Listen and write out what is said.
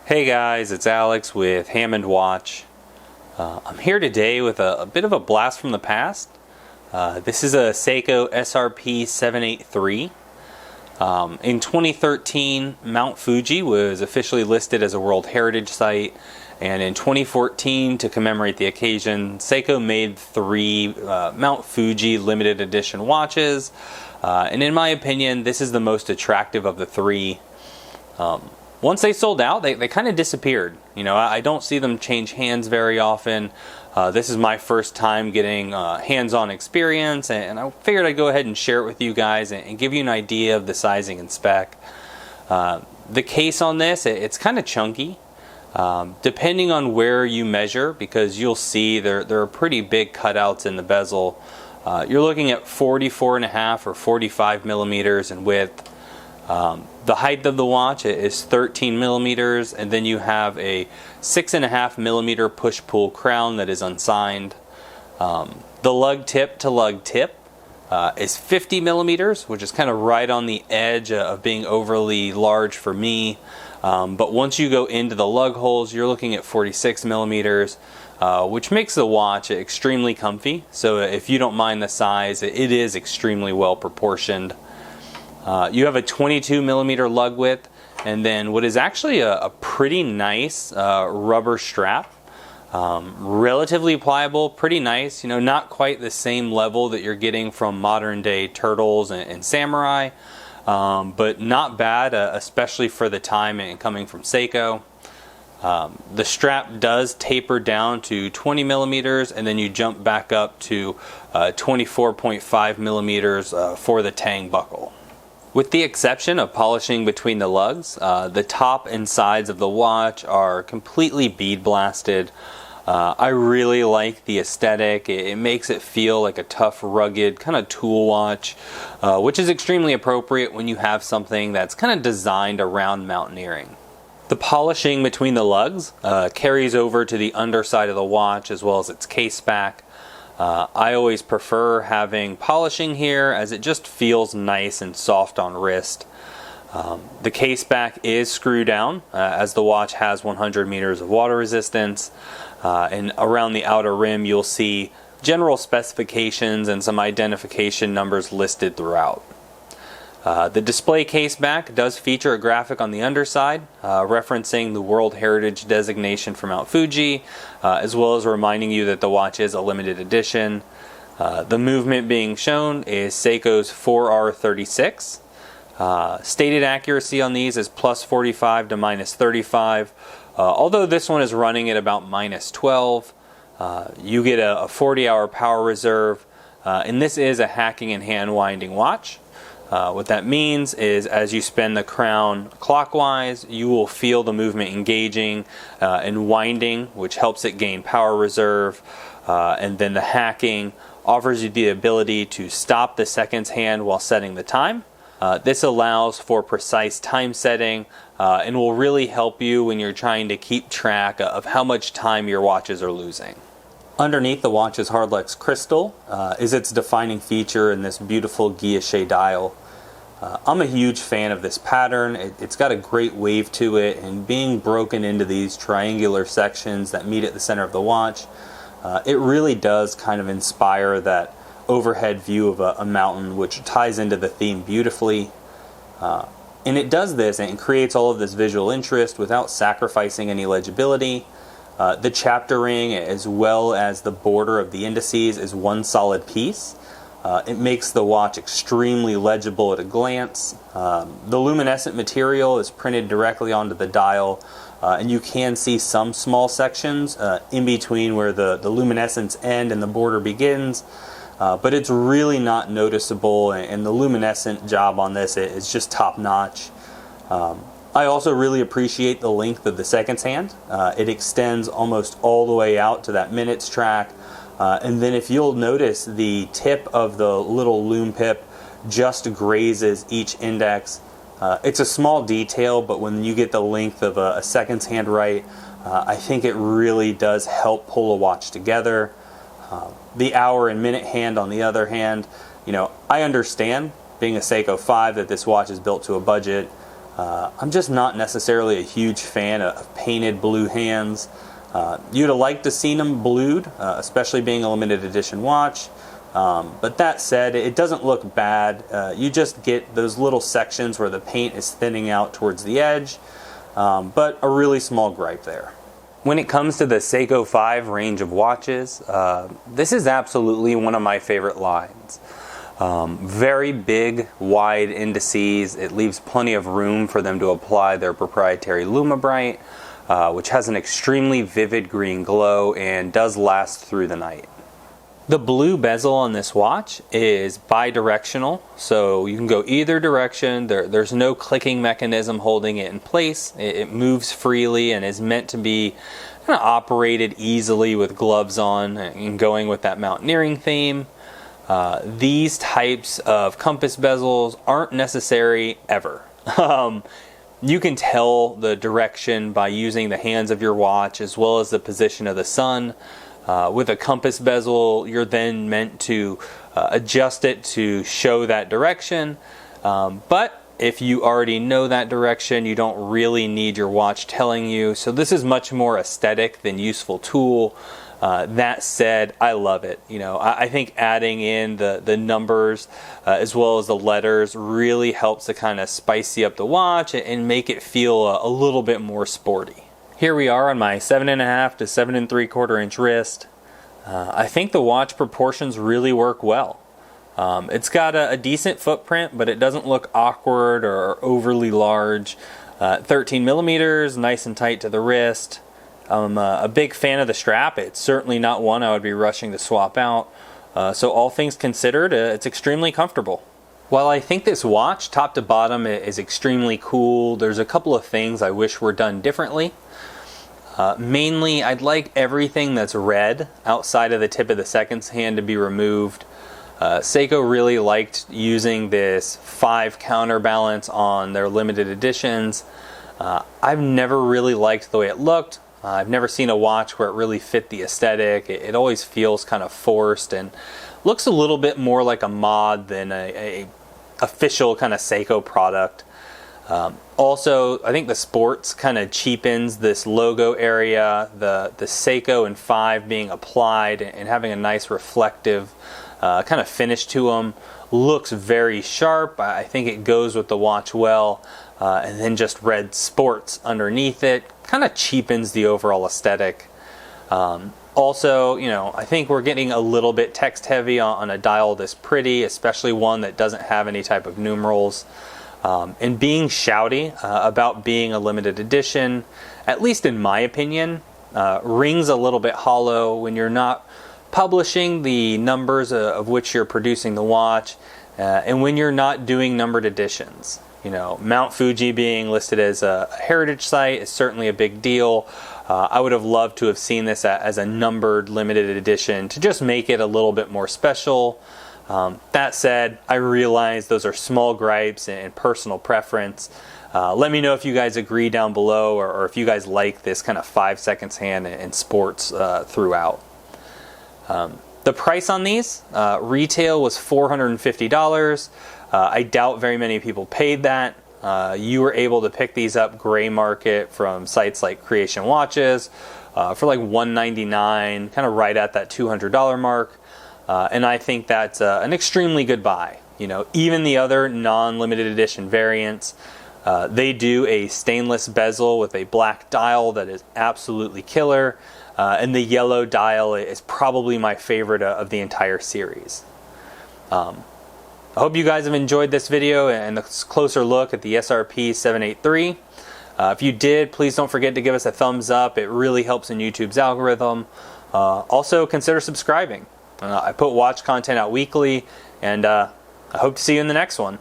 Hey guys, it's Alex with Hammond Watch. I'm here today with a bit of a blast from the past. This is a Seiko SRP783. In 2013, Mount Fuji was officially listed as a World Heritage Site, and in 2014, to commemorate the occasion, Seiko made 3 Mount Fuji limited edition watches, and in my opinion, this is the most attractive of the 3. Once they sold out, they kind of disappeared. You know, I don't see them change hands very often. This is my first time getting hands-on experience, and I figured I'd go ahead and share it with you guys and give you an idea of the sizing and spec. The case on this, it's kind of chunky. Depending on where you measure, because you'll see there are pretty big cutouts in the bezel. You're looking at 44.5 or 45 millimeters in width. The height of the watch is 13 millimeters, and then you have a 6.5 millimeter push-pull crown that is unsigned. The lug tip to lug tip is 50 millimeters, which is kind of right on the edge of being overly large for me. But once you go into the lug holes, you're looking at 46 millimeters, which makes the watch extremely comfy. So if you don't mind the size, it is extremely well proportioned. You have a 22 millimeter lug width, and then what is actually a pretty nice rubber strap. Relatively pliable, pretty nice. You know, not quite the same level that you're getting from modern day Turtles and Samurai, but not bad, especially for the time and coming from Seiko. The strap does taper down to 20 millimeters, and then you jump back up to 24.5 millimeters for the tang buckle. With the exception of polishing between the lugs, the top and sides of the watch are completely bead blasted. I really like the aesthetic. It makes it feel like a tough, rugged kind of tool watch, which is extremely appropriate when you have something that's kind of designed around mountaineering. The polishing between the lugs carries over to the underside of the watch as well as its case back. I always prefer having polishing here as it just feels nice and soft on wrist. The case back is screw down as the watch has 100 meters of water resistance, and around the outer rim you'll see general specifications and some identification numbers listed throughout. The display case back does feature a graphic on the underside referencing the World Heritage designation for Mount Fuji, as well as reminding you that the watch is a limited edition. The movement being shown is Seiko's 4R36. Stated accuracy on these is plus 45 to minus 35, although this one is running at about minus 12. You get a 40-hour power reserve, and this is a hacking and hand winding watch. What that means is as you spin the crown clockwise, you will feel the movement engaging and winding, which helps it gain power reserve. And then the hacking offers you the ability to stop the seconds hand while setting the time. This allows for precise time setting and will really help you when you're trying to keep track of how much time your watches are losing. Underneath the watch's Hardlex crystal is its defining feature in this beautiful guilloche dial. I'm a huge fan of this pattern. It's got a great wave to it, and being broken into these triangular sections that meet at the center of the watch, it really does kind of inspire that overhead view of a mountain, which ties into the theme beautifully. And it does this and creates all of this visual interest without sacrificing any legibility. The chapter ring as well as the border of the indices is one solid piece. It makes the watch extremely legible at a glance. The luminescent material is printed directly onto the dial, and you can see some small sections in between where the luminescence end and the border begins, but it's really not noticeable, and the luminescent job on this is just top notch. I also really appreciate the length of the seconds hand. It extends almost all the way out to that minutes track. And then if you'll notice, the tip of the little lume pip just grazes each index. It's a small detail, but when you get the length of a seconds hand right, I think it really does help pull a watch together. The hour and minute hand on the other hand, you know, I understand being a Seiko 5 that this watch is built to a budget. I'm just not necessarily a huge fan of painted blue hands. You'd have liked to seen them blued, especially being a limited edition watch. But that said, it doesn't look bad. You just get those little sections where the paint is thinning out towards the edge, but a really small gripe there. When it comes to the Seiko 5 range of watches, this is absolutely one of my favorite lines. Very big, wide indices. It leaves plenty of room for them to apply their proprietary LumiBright, which has an extremely vivid green glow and does last through the night. The blue bezel on this watch is bi-directional, so you can go either direction. There's no clicking mechanism holding it in place. It moves freely and is meant to be kind of operated easily with gloves on and going with that mountaineering theme. These types of compass bezels aren't necessary ever. You can tell the direction by using the hands of your watch as well as the position of the sun. With a compass bezel, you're then meant to adjust it to show that direction. But if you already know that direction, you don't really need your watch telling you. So this is much more aesthetic than useful tool. That said, I love it. You know, I think adding in the numbers as well as the letters really helps to kind of spicy up the watch and make it feel a little bit more sporty. Here we are on my 7.5 to 7 3/4 inch wrist. I think the watch proportions really work well. It's got a decent footprint, but it doesn't look awkward or overly large. 13 millimeters, nice and tight to the wrist. I'm a big fan of the strap. It's certainly not one I would be rushing to swap out. So all things considered, it's extremely comfortable. While I think this watch, top to bottom, is extremely cool, there's a couple of things I wish were done differently. Mainly, I'd like everything that's red outside of the tip of the seconds hand to be removed. Seiko really liked using this 5 counterbalance on their limited editions. I've never really liked the way it looked. I've never seen a watch where it really fit the aesthetic. It always feels kind of forced and looks a little bit more like a mod than a official kind of Seiko product. Also, I think the sports kind of cheapens this logo area. The Seiko and 5 being applied and having a nice reflective kind of finish to them looks very sharp. I think it goes with the watch well. And then just red sports underneath it kind of cheapens the overall aesthetic. Also, you know, I think we're getting a little bit text heavy on a dial this pretty, especially one that doesn't have any type of numerals. And being shouty about being a limited edition, at least in my opinion, rings a little bit hollow when you're not publishing the numbers of which you're producing the watch, and when you're not doing numbered editions. You know, Mount Fuji being listed as a heritage site is certainly a big deal. I would have loved to have seen this as a numbered limited edition to just make it a little bit more special. That said, I realize those are small gripes and personal preference. Let me know if you guys agree down below, or if you guys like this kind of 5 seconds hand and sports throughout. The price on these, retail was $450. I doubt very many people paid that. You were able to pick these up gray market from sites like Creation Watches for like $199, kind of right at that $200 mark. And I think that's an extremely good buy. You know, even the other non-limited edition variants, they do a stainless bezel with a black dial that is absolutely killer. And the yellow dial is probably my favorite of the entire series. I hope you guys have enjoyed this video and a closer look at the SRP783. If you did, please don't forget to give us a thumbs up. It really helps in YouTube's algorithm. Also, consider subscribing. I put watch content out weekly, and I hope to see you in the next one.